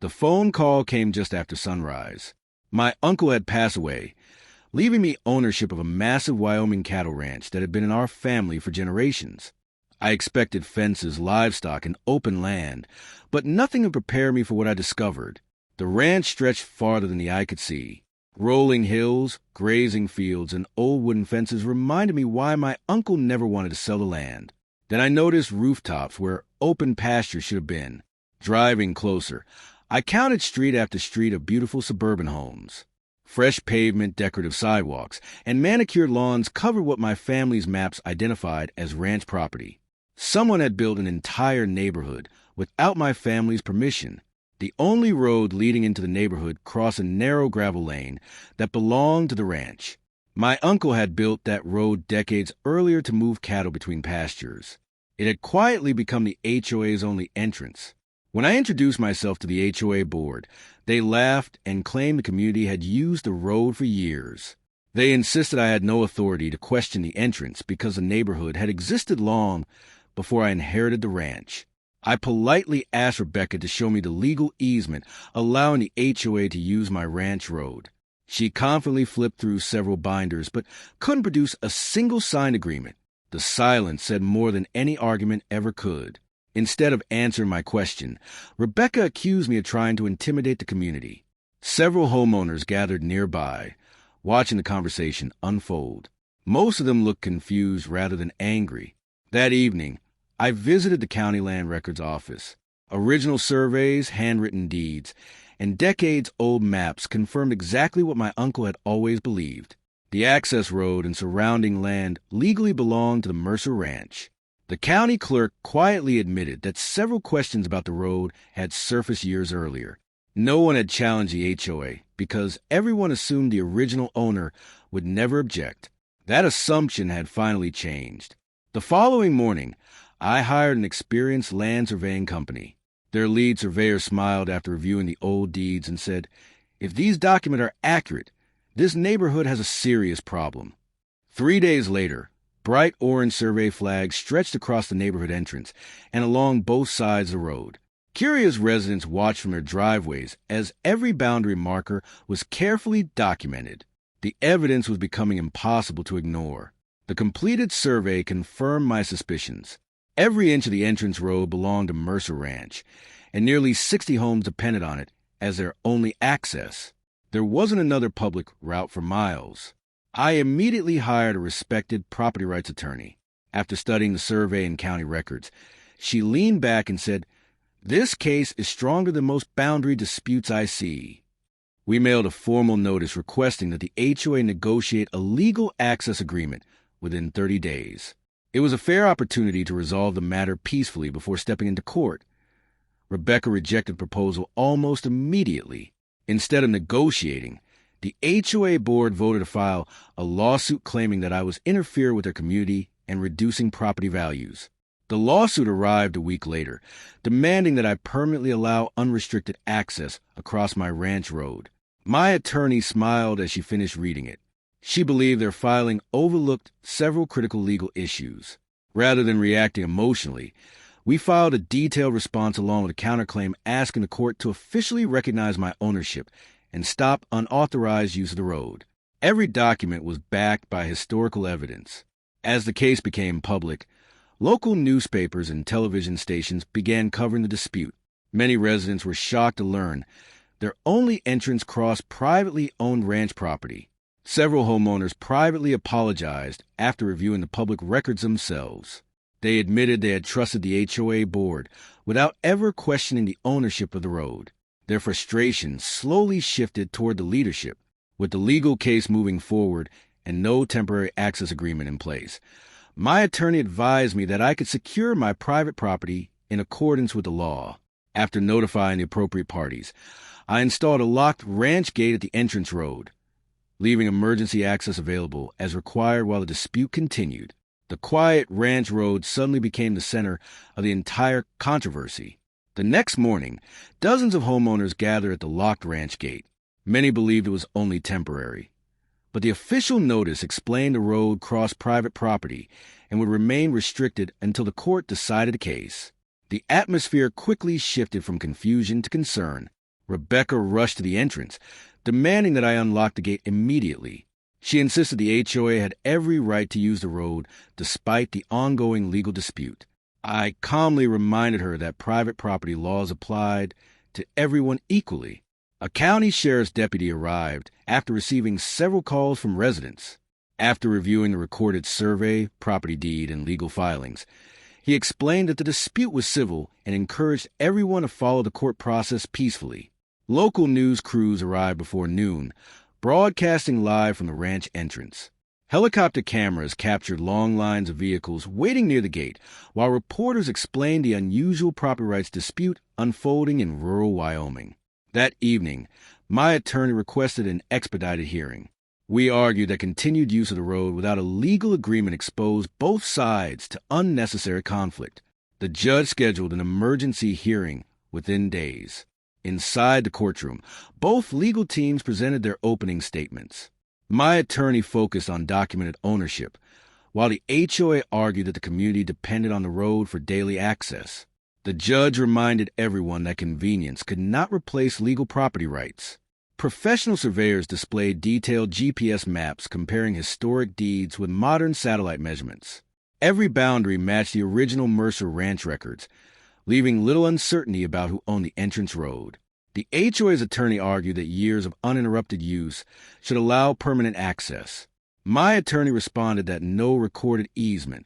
The phone call came just after sunrise. My uncle had passed away, leaving me ownership of a massive Wyoming cattle ranch that had been in our family for generations. I expected fences, livestock, and open land, but nothing to prepare me for what I discovered. The ranch stretched farther than the eye could see. Rolling hills, grazing fields, and old wooden fences reminded me why my uncle never wanted to sell the land. Then I noticed rooftops where open pasture should have been. Driving closer, I counted street after street of beautiful suburban homes. Fresh pavement, decorative sidewalks, and manicured lawns covered what my family's maps identified as ranch property. Someone had built an entire neighborhood without my family's permission. The only road leading into the neighborhood crossed a narrow gravel lane that belonged to the ranch. My uncle had built that road decades earlier to move cattle between pastures. It had quietly become the HOA's only entrance. When I introduced myself to the HOA board, they laughed and claimed the community had used the road for years. They insisted I had no authority to question the entrance because the neighborhood had existed long before I inherited the ranch. I politely asked Rebecca to show me the legal easement allowing the HOA to use my ranch road. She confidently flipped through several binders but couldn't produce a single signed agreement. The silence said more than any argument ever could. Instead of answering my question, Rebecca accused me of trying to intimidate the community. Several homeowners gathered nearby, watching the conversation unfold. Most of them looked confused rather than angry. That evening, I visited the county land records office. Original surveys, handwritten deeds, and decades-old maps confirmed exactly what my uncle had always believed. The access road and surrounding land legally belonged to the Mercer Ranch. The county clerk quietly admitted that several questions about the road had surfaced years earlier. No one had challenged the HOA because everyone assumed the original owner would never object. That assumption had finally changed. The following morning, I hired an experienced land surveying company. Their lead surveyor smiled after reviewing the old deeds and said, "If these documents are accurate, this neighborhood has a serious problem." 3 days later, bright orange survey flags stretched across the neighborhood entrance and along both sides of the road. Curious residents watched from their driveways as every boundary marker was carefully documented. The evidence was becoming impossible to ignore. The completed survey confirmed my suspicions. Every inch of the entrance road belonged to Mercer Ranch, and nearly 60 homes depended on it as their only access. There wasn't another public route for miles. I immediately hired a respected property rights attorney. After studying the survey and county records, she leaned back and said, "This case is stronger than most boundary disputes I see." We mailed a formal notice requesting that the HOA negotiate a legal access agreement within 30 days. It was a fair opportunity to resolve the matter peacefully before stepping into court. Rebecca rejected the proposal almost immediately. Instead of negotiating, the HOA board voted to file a lawsuit claiming that I was interfering with their community and reducing property values. The lawsuit arrived a week later, demanding that I permanently allow unrestricted access across my ranch road. My attorney smiled as she finished reading it. She believed their filing overlooked several critical legal issues. Rather than reacting emotionally, we filed a detailed response along with a counterclaim asking the court to officially recognize my ownership and stop unauthorized use of the road. Every document was backed by historical evidence. As the case became public, local newspapers and television stations began covering the dispute. Many residents were shocked to learn their only entrance crossed privately owned ranch property. Several homeowners privately apologized after reviewing the public records themselves. They admitted they had trusted the HOA board without ever questioning the ownership of the road. Their frustration slowly shifted toward the leadership. With the legal case moving forward and no temporary access agreement in place, my attorney advised me that I could secure my private property in accordance with the law. After notifying the appropriate parties, I installed a locked ranch gate at the entrance road, leaving emergency access available as required while the dispute continued. The quiet ranch road suddenly became the center of the entire controversy. The next morning, dozens of homeowners gathered at the locked ranch gate. Many believed it was only temporary. But the official notice explained the road crossed private property and would remain restricted until the court decided the case. The atmosphere quickly shifted from confusion to concern. Rebecca rushed to the entrance, demanding that I unlock the gate immediately. She insisted the HOA had every right to use the road despite the ongoing legal dispute. I calmly reminded her that private property laws applied to everyone equally. A county sheriff's deputy arrived after receiving several calls from residents. After reviewing the recorded survey, property deed, and legal filings, he explained that the dispute was civil and encouraged everyone to follow the court process peacefully. Local news crews arrived before noon, broadcasting live from the ranch entrance. Helicopter cameras captured long lines of vehicles waiting near the gate, while reporters explained the unusual property rights dispute unfolding in rural Wyoming. That evening, my attorney requested an expedited hearing. We argued that continued use of the road without a legal agreement exposed both sides to unnecessary conflict. The judge scheduled an emergency hearing within days. Inside the courtroom, both legal teams presented their opening statements. My attorney focused on documented ownership, while the HOA argued that the community depended on the road for daily access. The judge reminded everyone that convenience could not replace legal property rights. Professional surveyors displayed detailed GPS maps comparing historic deeds with modern satellite measurements. Every boundary matched the original Mercer Ranch records, leaving little uncertainty about who owned the entrance road. The HOA's attorney argued that years of uninterrupted use should allow permanent access. My attorney responded that no recorded easement